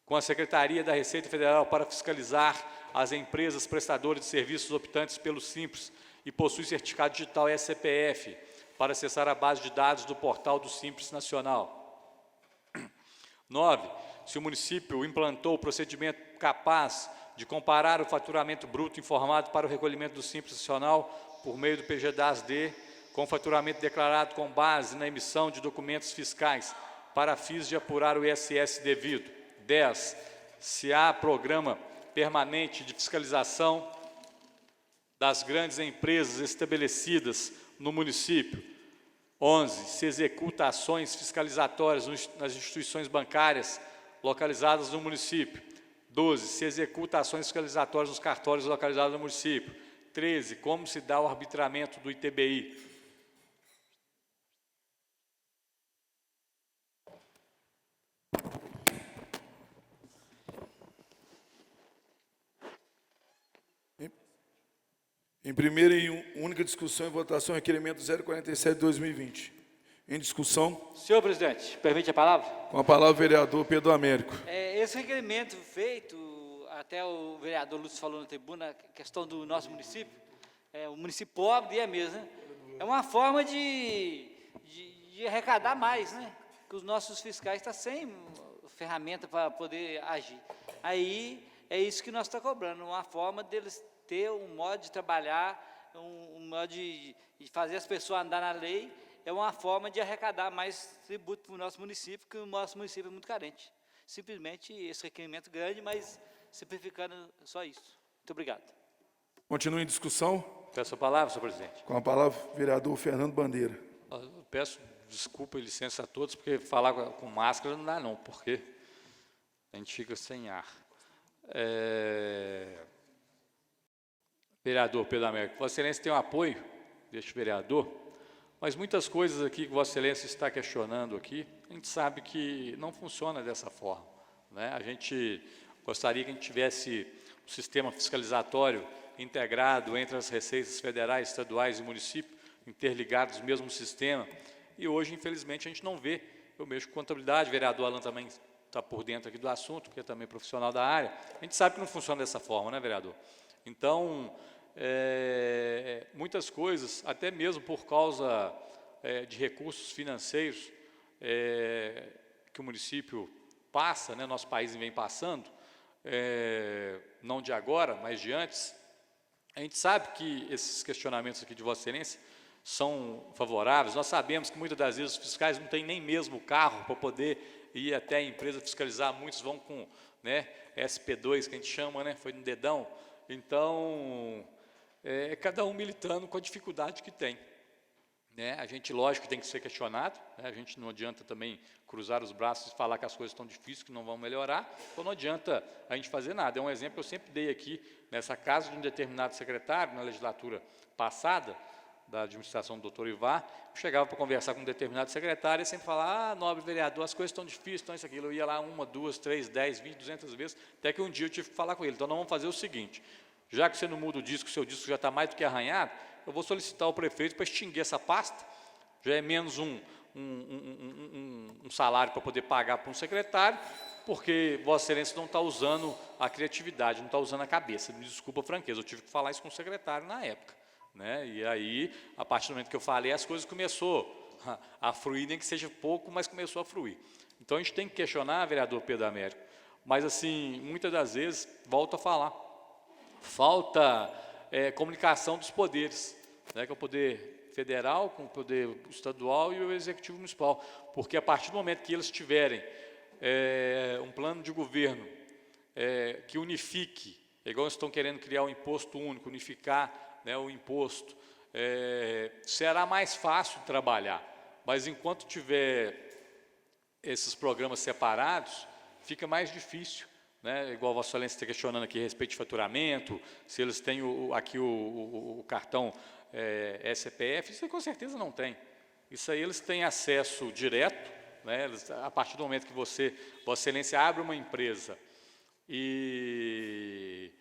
Speaker 2: com a Secretaria da Receita Federal para fiscalizar as empresas prestadoras de serviços optantes pelo Simples e possui certificado digital SCPF para acessar a base de dados do portal do Simples Nacional. 9. Se o município implantou o procedimento capaz de comparar o faturamento bruto informado para o recolhimento do Simples Nacional por meio do PGDAS-D com o faturamento declarado com base na emissão de documentos fiscais para fins de apurar o ISS devido. 10. Se há programa permanente de fiscalização das grandes empresas estabelecidas no município. 11. Se executa ações fiscalizatórias nas instituições bancárias localizadas no município. 12. Se executa ações fiscalizatórias nos cartórios localizados no município. 13. Como se dá o arbitramento do ITBI.
Speaker 3: Em primeira e única discussão e votação, requerimento 047/2020. Em discussão,
Speaker 7: Senhor presidente, permite a palavra?
Speaker 3: com a palavra o vereador Pedro Américo.
Speaker 7: Esse requerimento feito, até o vereador Lúcio falou na tribuna, a questão do nosso município, o município pobre, é mesmo, né? É uma forma de arrecadar mais, né? Que os nossos fiscais estão sem ferramenta para poder agir. Aí, é isso que nós estamos cobrando, uma forma deles ter um modo de trabalhar, um modo de fazer as pessoas andar na lei, é uma forma de arrecadar mais tributo para o nosso município, que o nosso município é muito carente. Simplesmente esse requerimento grande, mas simplificando só isso. Muito obrigado.
Speaker 3: Continua em discussão,
Speaker 2: Peço a palavra, senhor presidente.
Speaker 3: com a palavra o vereador Fernando Bandeira.
Speaker 2: Eu peço desculpa e licença a todos, porque falar com máscara não dá não, porque a gente fica sem ar. Vereador Pedro Américo, Vossa Excelência tem o apoio deste vereador, mas muitas coisas aqui que Vossa Excelência está questionando aqui, a gente sabe que não funciona dessa forma, né? A gente gostaria que a gente tivesse um sistema fiscalizatório integrado entre as receitas federais, estaduais e município, interligados no mesmo sistema, e hoje, infelizmente, a gente não vê. Eu mexo com contabilidade, o vereador Alan também está por dentro aqui do assunto, porque é também profissional da área, a gente sabe que não funciona dessa forma, né, vereador? Então, muitas coisas, até mesmo por causa de recursos financeiros que o município passa, né, nosso país vem passando, não de agora, mas de antes, a gente sabe que esses questionamentos aqui de Vossa Excelência são favoráveis. Nós sabemos que muitas das vezes os fiscais não têm nem mesmo carro para poder ir até a empresa fiscalizar, muitos vão com, né, SP2, que a gente chama, né, foi no dedão. Então, cada um militando com a dificuldade que tem, né? A gente, lógico, tem que ser questionado, né? A gente não adianta também cruzar os braços e falar que as coisas estão difíceis, que não vão melhorar, então não adianta a gente fazer nada. É um exemplo que eu sempre dei aqui, nessa casa de um determinado secretário, na legislatura passada, da administração do doutor Ivar, eu chegava para conversar com um determinado secretário e sempre falava, nobre vereador, as coisas estão difíceis, estão isso, aquilo. Eu ia lá 1, 2, 3, 10, 20, 200 vezes, até que um dia eu tive que falar com ele. Então, nós vamos fazer o seguinte, já que você não muda o disco, o seu disco já está mais do que arranhado, eu vou solicitar ao prefeito para extinguir essa pasta, já é menos um salário para poder pagar para um secretário, porque Vossa Excelência não está usando a criatividade, não está usando a cabeça. Me desculpa a franqueza, eu tive que falar isso com o secretário na época, né? E aí, a partir do momento que eu falei, as coisas começou a fruir, nem que seja pouco, mas começou a fruir. Então, a gente tem que questionar, vereador Pedro Américo, mas, assim, muitas das vezes, volto a falar, falta comunicação dos poderes, né, que é o poder federal, com o poder estadual e o executivo municipal, porque a partir do momento que eles tiverem um plano de governo que unifique, igual eles estão querendo criar um imposto único, unificar, né, o imposto, será mais fácil trabalhar, mas enquanto tiver esses programas separados, fica mais difícil, né? Igual a Vossa Excelência está questionando aqui a respeito de faturamento, se eles têm aqui o cartão SPF, isso aí com certeza não tem. Isso aí eles têm acesso direto, né? A partir do momento que Vossa Excelência abre uma empresa e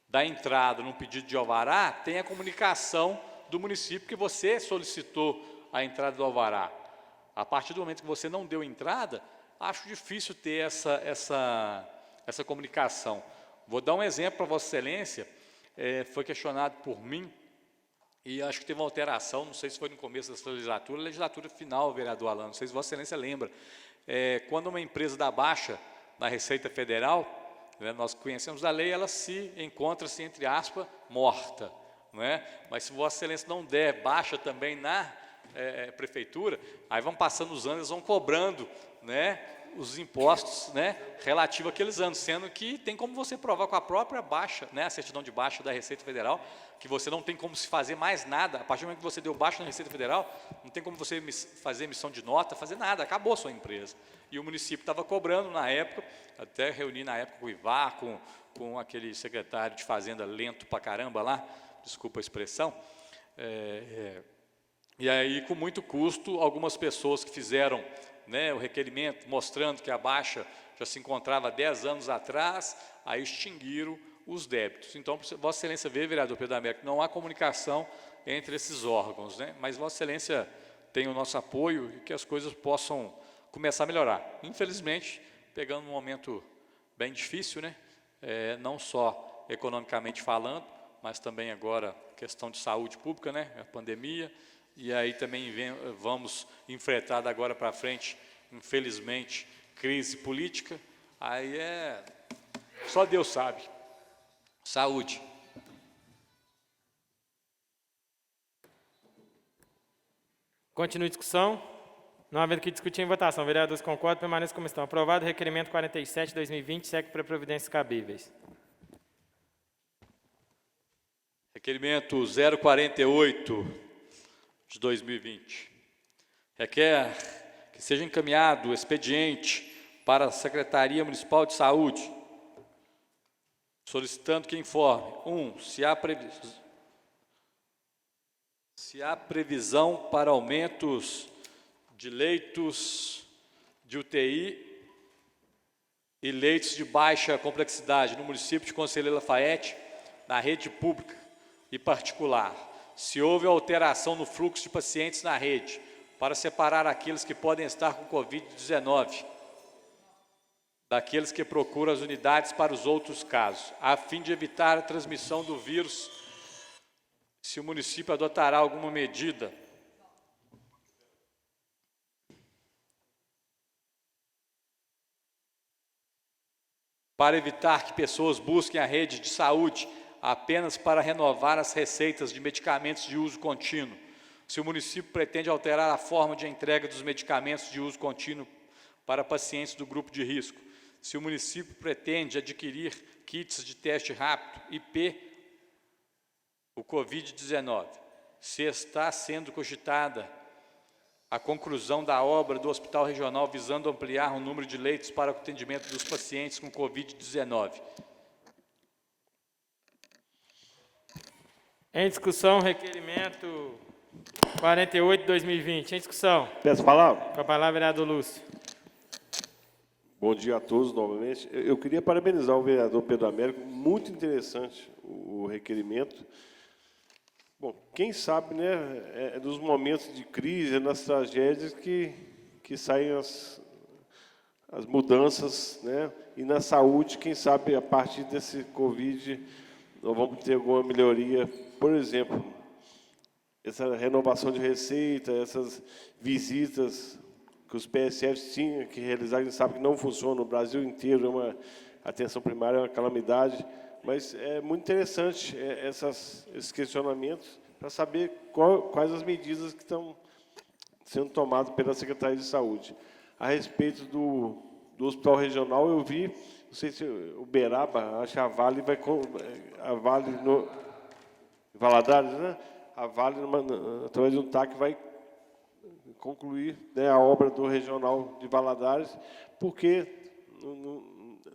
Speaker 2: dá entrada num pedido de alvará, tem a comunicação do município que você solicitou a entrada do alvará. A partir do momento que você não deu entrada, acho difícil ter essa comunicação. Vou dar um exemplo para Vossa Excelência, foi questionado por mim, e acho que teve uma alteração, não sei se foi no começo dessa legislatura final, vereador Alan, não sei se Vossa Excelência lembra, quando uma empresa dá baixa na Receita Federal, né, nós conhecemos a lei, ela se encontra-se, entre aspas, morta, não é? Mas se Vossa Excelência não der baixa também na prefeitura, aí vão passando os anos, eles vão cobrando, né, os impostos, né, relativos àqueles anos, sendo que tem como você provar com a própria baixa, né, a certidão de baixa da Receita Federal, que você não tem como se fazer mais nada, a partir do momento que você deu baixa na Receita Federal, não tem como você fazer emissão de nota, fazer nada, acabou a sua empresa. E o município estava cobrando na época, até reuni na época com o Ivar, com aquele secretário de Fazenda lento pra caramba lá, desculpa a expressão, e aí com muito custo, algumas pessoas que fizeram, né, o requerimento mostrando que a baixa já se encontrava 10 anos atrás, aí extinguiram os débitos. Então, Vossa Excelência vê, vereador Pedro Américo, não há comunicação entre esses órgãos, né? Mas Vossa Excelência tem o nosso apoio e que as coisas possam começar a melhorar. Infelizmente, pegando um momento bem difícil, né? Não só economicamente falando, mas também agora questão de saúde pública, né? A pandemia, e aí também vamos enfrentar da agora para frente, infelizmente, crise política, aí só Deus sabe. Saúde.
Speaker 1: Continue a discussão. Não havendo que discutir em votação. Vereadores concordam, permaneçam como estão. Aprovado o requerimento 47 de 2020, segue para providências cabíveis.
Speaker 2: Requerimento 048 de 2020. Requer que seja encaminhado o expediente para a Secretaria Municipal de Saúde, solicitando que informe: 1. Se há previsão para aumentos de leitos de UTI e leitos de baixa complexidade no município de Conselheiro Lafaiete, na rede pública e particular. Se houve alteração no fluxo de pacientes na rede, para separar aqueles que podem estar com Covid-19 daqueles que procuram as unidades para os outros casos, a fim de evitar a transmissão do vírus, se o município adotará alguma medida para evitar que pessoas busquem a rede de saúde apenas para renovar as receitas de medicamentos de uso contínuo, se o município pretende alterar a forma de entrega dos medicamentos de uso contínuo para pacientes do grupo de risco, se o município pretende adquirir kits de teste rápido, IP, o Covid-19, se está sendo cogitada a conclusão da obra do Hospital Regional visando ampliar o número de leitos para o atendimento dos pacientes com Covid-19.
Speaker 1: Em discussão, requerimento 48 de 2020. Em discussão.
Speaker 6: Peço a palavra.
Speaker 1: Com a palavra, vereador Lúcio.
Speaker 6: Bom dia a todos novamente. Eu queria parabenizar o vereador Pedro Américo, muito interessante o requerimento. Bom, quem sabe, né, é dos momentos de crise, é nas tragédias que saem as mudanças, né, e na saúde, quem sabe, a partir desse Covid, nós vamos ter alguma melhoria. Por exemplo, essa renovação de receita, essas visitas que os PSFs tinham que realizar, a gente sabe que não funciona no Brasil inteiro, a atenção primária é uma calamidade, mas é muito interessante esses questionamentos para saber quais as medidas que estão sendo tomadas pela Secretaria de Saúde. A respeito do Hospital Regional, eu vi, não sei se o Uberaba, acho que a Vale vai... A Vale no Valadares, né? A Vale, através de um TAC, vai concluir, né, a obra do Regional de Valadares, porque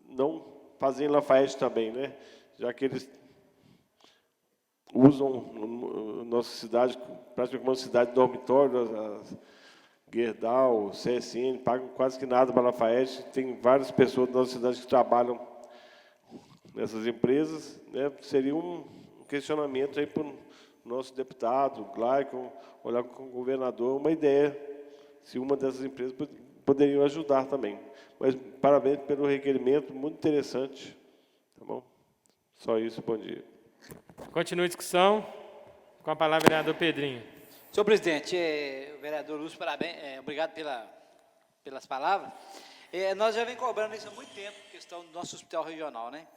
Speaker 6: não fazer em Lafaiete também, né? Já que eles usam a nossa cidade, praticamente uma cidade de dormitório, Gerdau, CSN, pagam quase que nada para Lafaiete, tem várias pessoas da nossa cidade que trabalham nessas empresas, né? Seria um questionamento aí para o nosso deputado, Glaicon, olhar com o governador, uma ideia, se uma dessas empresas poderiam ajudar também. Mas parabéns pelo requerimento, muito interessante. Tá bom? Só isso, bom dia.
Speaker 1: Continua a discussão. Com a palavra, vereador Pedrinho.
Speaker 7: Senhor presidente, vereador Lúcio, parabéns, obrigado pelas palavras. Nós já vem cobrando isso há muito tempo, questão do nosso hospital regional, né?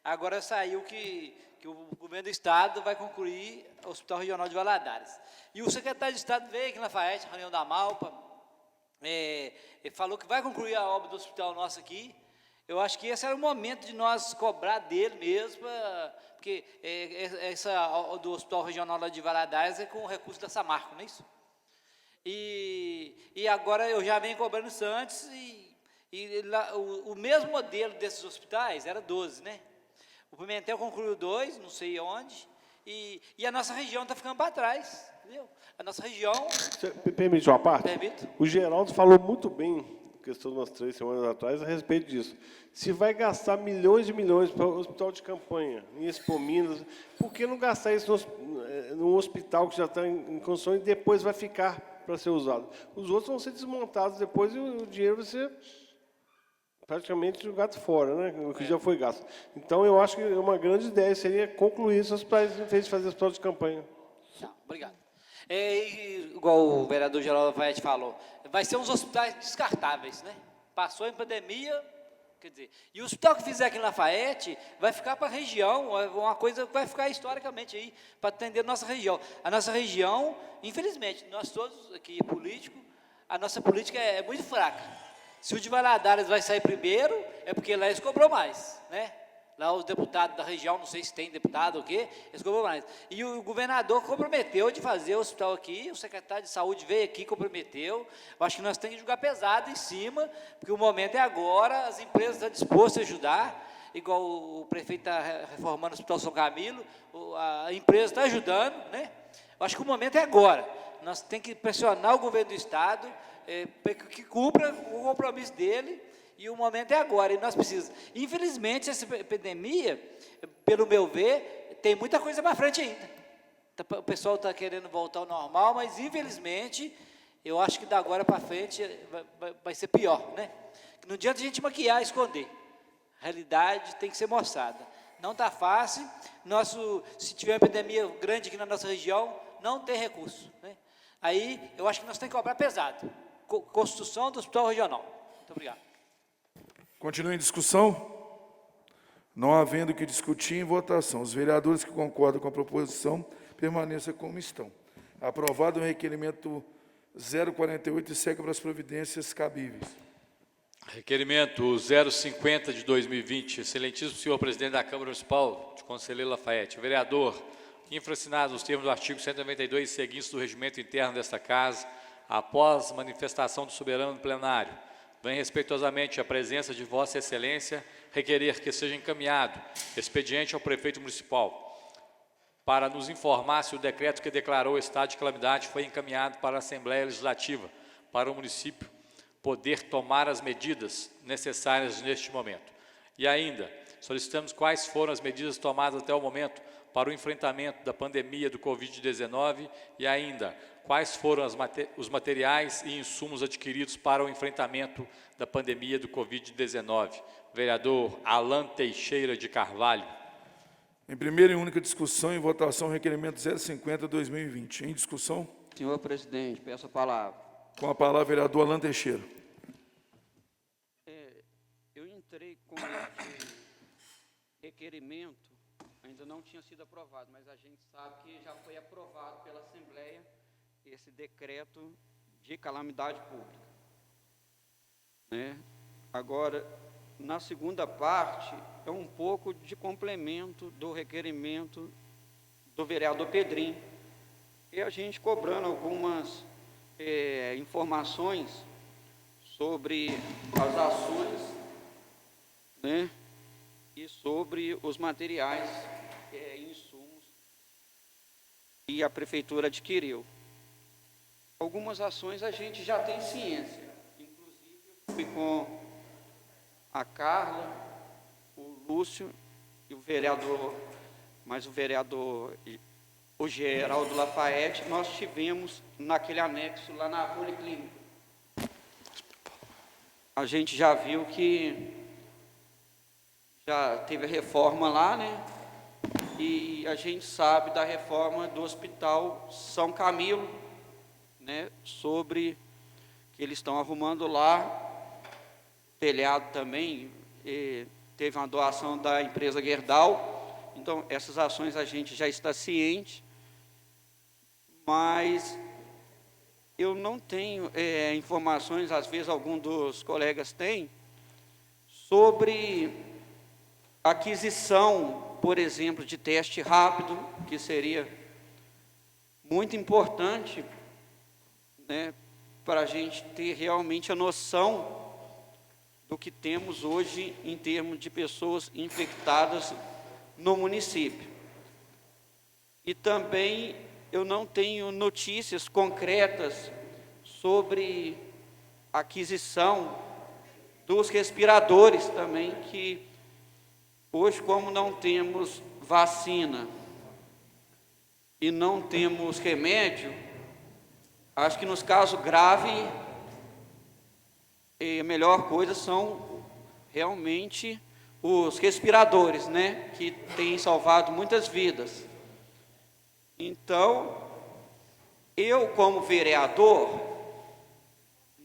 Speaker 7: Agora saiu que o governo do Estado vai concluir o Hospital Regional de Valadares. E o secretário de Estado veio aqui na Lafaiete, reunião da Malpa, ele falou que vai concluir a obra do hospital nosso aqui. Eu acho que esse era o momento de nós cobrar dele mesmo, porque essa do Hospital Regional lá de Valadares é com o recurso da Samarco, não é isso? E agora eu já venho cobrando isso antes, e lá, o mesmo modelo desses hospitais era 12, né? O Pimentel concluiu 2, não sei onde, e a nossa região está ficando para trás, entendeu? A nossa região...
Speaker 6: Permite uma parte?
Speaker 7: Permito.
Speaker 6: O Geraldo falou muito bem questão de umas 3 semanas atrás, a respeito disso. Se vai gastar milhões e milhões para o hospital de campanha, em Expo Minas, por que não gastar isso num hospital que já está em condições e depois vai ficar para ser usado? Os outros vão ser desmontados depois e o dinheiro vai ser praticamente jogado fora, né? O que já foi gasto. Então, eu acho que uma grande ideia seria concluir esses hospitais em vez de fazer hospital de campanha.
Speaker 7: Não, obrigado. Igual o vereador Geraldo Lafayette falou, vai ser uns hospitais descartáveis, né? Passou em pandemia, quer dizer, e o hospital que fizer aqui em Lafayette vai ficar para a região, uma coisa que vai ficar historicamente aí, para atender a nossa região. A nossa região, infelizmente, nós todos aqui políticos, a nossa política é muito fraca. Se o de Valadares vai sair primeiro, é porque lá eles cobrou mais, né? Lá os deputados da região, não sei se tem deputado ou o quê, eles cobram mais. E o governador comprometeu de fazer o hospital aqui, o secretário de saúde veio aqui, comprometeu. Eu acho que nós temos que jogar pesado em cima, porque o momento é agora, as empresas estão dispostas a ajudar, igual o prefeito está reformando o Hospital São Camilo, a empresa está ajudando, né? Eu acho que o momento é agora. Nós temos que pressionar o governo do Estado, que cumpra o compromisso dele, e o momento é agora, e nós precisamos. Infelizmente, essa epidemia, pelo meu ver, tem muita coisa para frente ainda. O pessoal está querendo voltar ao normal, mas, infelizmente, eu acho que da agora para frente vai ser pior, né? Não adianta a gente maquiar e esconder. A realidade tem que ser mostrada. Não está fácil. Se tiver uma epidemia grande aqui na nossa região, não tem recurso, né? Aí, eu acho que nós temos que cobrar pesado. Construção do hospital regional. Muito obrigado.
Speaker 3: Continua em discussão? Não havendo o que discutir, em votação. Os vereadores que concordam com a proposição permaneçam como estão. Aprovado o requerimento 048 e segue para as providências cabíveis.
Speaker 2: Requerimento 050 de 2020. Excelentíssimo senhor presidente da Câmara Municipal de Conselheiro Lafayette. Vereador, infracionado nos termos do artigo 192 e seguintes do regimento interno desta Casa, após manifestação do soberano no plenário, vem respeitosamente a presença de Vossa Excelência requerer que seja encaminhado expediente ao prefeito municipal para nos informar se o decreto que declarou o estado de calamidade foi encaminhado para a Assembleia Legislativa, para o município poder tomar as medidas necessárias neste momento. E ainda, solicitamos quais foram as medidas tomadas até o momento para o enfrentamento da pandemia do Covid-19 e ainda, quais foram os materiais e insumos adquiridos para o enfrentamento da pandemia do Covid-19. Vereador Alan Teixeira de Carvalho.
Speaker 3: Em primeira e única discussão, em votação, requerimento 050/2020. Em discussão?
Speaker 8: Senhor presidente, peço a palavra.
Speaker 3: Com a palavra, vereador Alan Teixeira.
Speaker 8: Eu entrei com este requerimento, ainda não tinha sido aprovado, mas a gente sabe que já foi aprovado pela Assembleia esse decreto de calamidade pública, né? Agora, na segunda parte, é um pouco de complemento do requerimento do vereador Pedrinho, e a gente cobrando algumas informações sobre as ações, né, e sobre os materiais e insumos que a prefeitura adquiriu. Algumas ações a gente já tem ciência, inclusive eu fui com a Carla, o Lúcio e o vereador, o Geraldo Lafayette, nós tivemos naquele anexo lá na Policlínica. A gente já viu que já teve a reforma lá, né? E a gente sabe da reforma do Hospital São Camilo, né? Sobre que eles estão arrumando lá, telhado também, teve uma doação da empresa Gerdau. Então, essas ações a gente já está ciente, mas eu não tenho informações, às vezes algum dos colegas tem, sobre aquisição, por exemplo, de teste rápido, que seria muito importante, né, para a gente ter realmente a noção do que temos hoje em termos de pessoas infectadas no município. E também eu não tenho notícias concretas sobre aquisição dos respiradores também, que hoje, como não temos vacina e não temos remédio, acho que nos casos graves, a melhor coisa são realmente os respiradores, né, que têm salvado muitas vidas. Então, eu como vereador,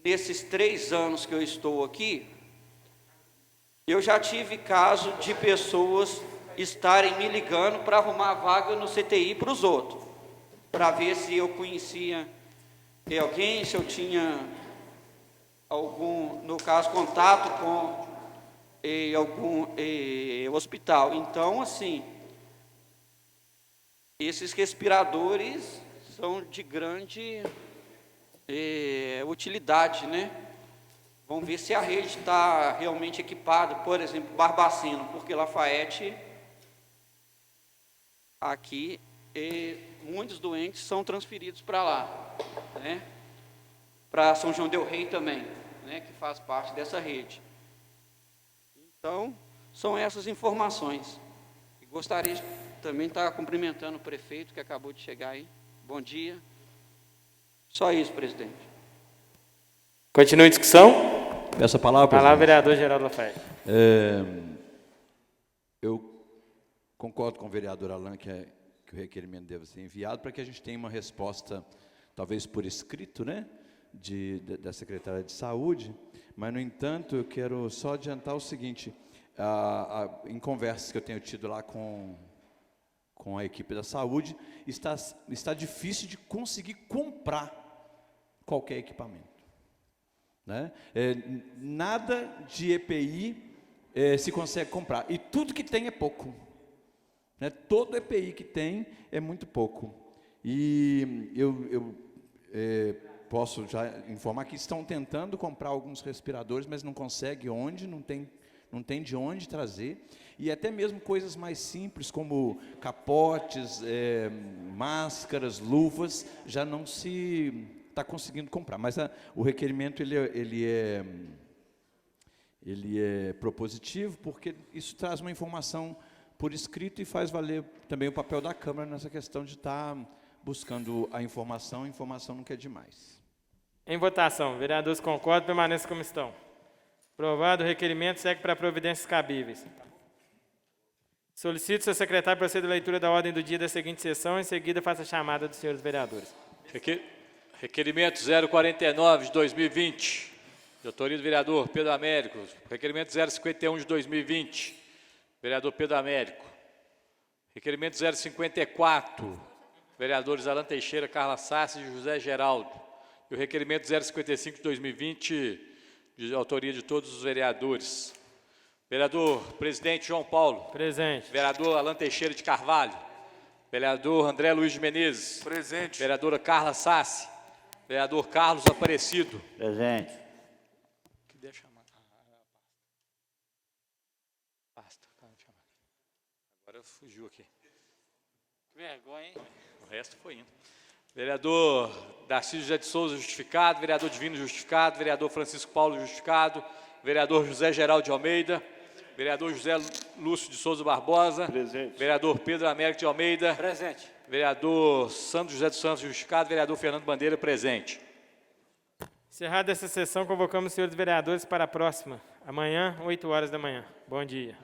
Speaker 8: nesses 3 anos que eu estou aqui, eu já tive caso de pessoas estarem me ligando para arrumar vaga no CTI para os outros, para ver se eu conhecia alguém, se eu tinha algum, no caso, contato com algum hospital. Então, assim, esses respiradores são de grande utilidade, né? Vamos ver se a rede está realmente equipada, por exemplo, Barbaceno, porque Lafayette, aqui, muitos doentes são transferidos para lá, né? Para São João del Rei também, né? Que faz parte dessa rede. Então, são essas informações. E gostaria de também estar cumprimentando o prefeito que acabou de chegar aí. Bom dia. Só isso, presidente.
Speaker 1: Continua a discussão?
Speaker 5: Peço a palavra,
Speaker 1: Palavra,
Speaker 5: presidente.
Speaker 1: vereador Geraldo Lafayette.
Speaker 5: Eu concordo com o vereador Alain que o requerimento deve ser enviado para que a gente tenha uma resposta, talvez por escrito, né, da Secretaria de Saúde, mas, no entanto, eu quero só adiantar o seguinte, em conversas que eu tenho tido lá com a equipe da saúde, está difícil de conseguir comprar qualquer equipamento, né? Nada de EPI se consegue comprar, e tudo que tem é pouco, né? Todo EPI que tem é muito pouco. E eu posso já informar que estão tentando comprar alguns respiradores, mas não consegue onde, não tem de onde trazer, e até mesmo coisas mais simples, como capotes, máscaras, luvas, já não se está conseguindo comprar. Mas o requerimento ele é propositivo, porque isso traz uma informação por escrito e faz valer também o papel da Câmara nessa questão de estar buscando a informação nunca é demais.
Speaker 1: Em votação, vereadores concordam, permaneçam como estão. Aprovado, o requerimento segue para providências cabíveis. Solicito, seu secretário, proceda à leitura da ordem do dia da seguinte sessão, em seguida faça a chamada dos senhores vereadores.
Speaker 2: Requerimento 049 de 2020, de autoria do vereador Pedro Américo. Requerimento 051 de 2020, vereador Pedro Américo. Requerimento 054, vereadores Alan Teixeira, Carla Sassi e José Geraldo. E o requerimento 055 de 2020, de autoria de todos os vereadores. Vereador presidente João Paulo.
Speaker 1: Presente.
Speaker 2: Vereador Alan Teixeira de Carvalho. Vereador André Luiz de Menezes.
Speaker 3: Presente.
Speaker 2: Vereadora Carla Sassi. Vereador Carlos Aparecido.
Speaker 9: Presente.
Speaker 2: Que deixa chamar. Basta. Agora fugiu aqui.
Speaker 7: Que vergonha, hein?
Speaker 2: O resto foi indo. Vereador Darcy José de Souza, justificado. Vereador Divino, justificado. Vereador Francisco Paulo, justificado. Vereador José Geraldo de Almeida. Vereador José Lúcio de Souza Barbosa.
Speaker 6: Presente.
Speaker 2: Vereador Pedro Américo de Almeida.
Speaker 7: Presente.
Speaker 2: Vereador Santos José dos Santos, justificado. Vereador Fernando Bandeira, presente.
Speaker 1: Encerrada essa sessão, convocamos os senhores vereadores para a próxima. Amanhã, 8 horas da manhã. Bom dia.